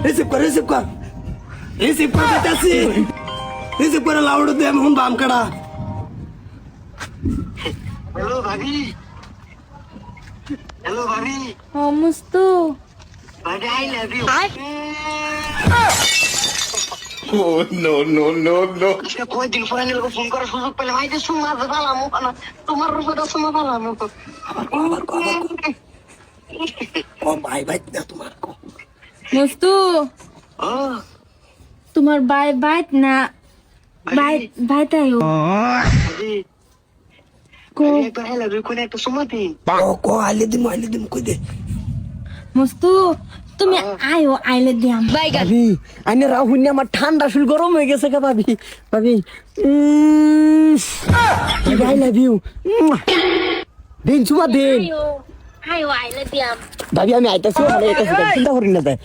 Receive কর চাচি receive করে লাউড দে আমি বাম কাটা। হ্যালো ভাবি, হ্যালো ভাবি, ও মুস্তু ভাবি I love you. Oh, no, no, no, no. আজকে কয়দিন পরে লোক ফোন করার সুযোগ পেলে ভাই যে শোনা ভালাম না, তোমার রূপটা শোনা ভালাম। আবার ও ভাই না তোমার মুস্তু ও তোমার বাইত না বাইতায়ো ভাবি, কো একটা আই লাভ ইউ কোন একটা সমাধি। কো আইলে দিম কই দে। মুস্তু তুমি আইলে দিয়াম ভাবি আইনে রাহুল আমার ঠান্ডা শুল গরম হয়ে গেছে কা ভাবি ভাবি আই লাভ ইউ দিন চুমা দিন আইলে দিয়াম ভাবি আমি আইতাছি মানে এটা চিন্তা করি না তাই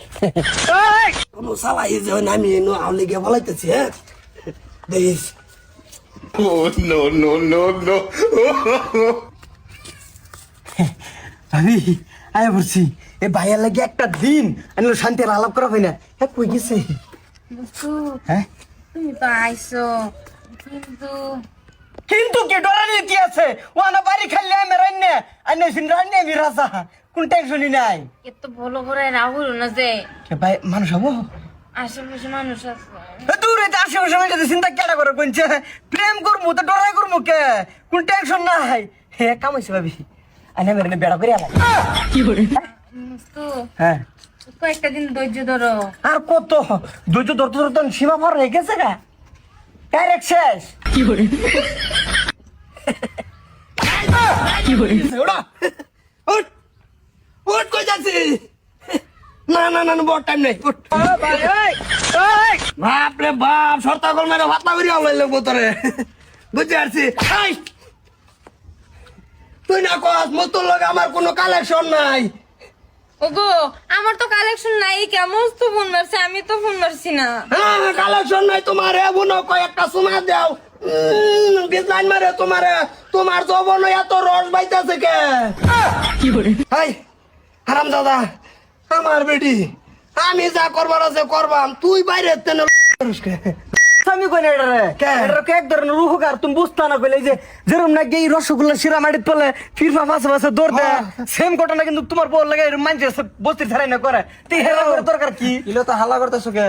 কোন সালা এই যে আমি এনো আউলে গিয়ে বলাইতেছি হ্যাঁ দেখিস। Oh, no, no, no, no. ভাবি আয় বলছি এ ভাইয়ার লাগে একটা দিন আনলো শান্তি আর আলাপ করা হয় না হ্যাঁ কই গেছে মুস্তু হ্যাঁ তুমি তো আইছো কিন্তু কে ডরানি কি আছে ও না বাড়ি খাইলে আমি রান্না আইনে সিন রান্না আমি রাজা কোন টেনশনই নাই এত ভালো করে রাহুল না যে কে ভাই মানুষ হবো আশেপাশে মানুষ আছে দূরে তো আশেপাশে আমি যদি চিন্তা কেডা করে কোনছে প্রেম করবো তো ডরাই করবো কে কোন টেনশন নাই হে কামাইছে ভাবি আইনে মেরে বেড়া করে আলাই মুস্তু হ্যাঁ কয়েকটা দিন ধৈর্য ধরো আর কত ধৈর্য ধরতে ধরতে সীমা পার হয়ে গেছে গা ডাইরেক্ট শেষ ওটা উঠ উঠ কই যাচ্ছি না বড় টাইম নেই উঠ বাপ রে বাপ সর্তা কল মেরে ভাতলা করি আলাই লোক তোরে বুঝতে পারছি তুই না কস মতোর লগে আমার কোনো কালেকশন নাই। ওগো আমার তো কালেকশন নাই কেমন তো ফোন মারছে আমি তো ফোন মারছি না হ্যাঁ কালেকশন নাই তোমার এমন কয়েকটা শোনা দাও ডিজাইন মারে তোমার যৌবন এত রস বাইতেছে কে হাই হারাম দাদা আমার বেটি আমি যা করবার আছে করবাম তুই বাইরে তেনে আমি কই না রে এটা কে এক ধরনের রুহগার তুমি বুঝতা না কইলে যে যেরকম না এই রসগোল্লা শিরা মাটির তলে ফিরফা ফাঁসে ফাঁসে দৌড় দেয় সেম ঘটনা কিন্তু তোমার বল লাগে মানছে বস্তির ছাড়াই না করে তুই হেরা করে দরকার কি ইলো তো হাল্লা করতেছো কে?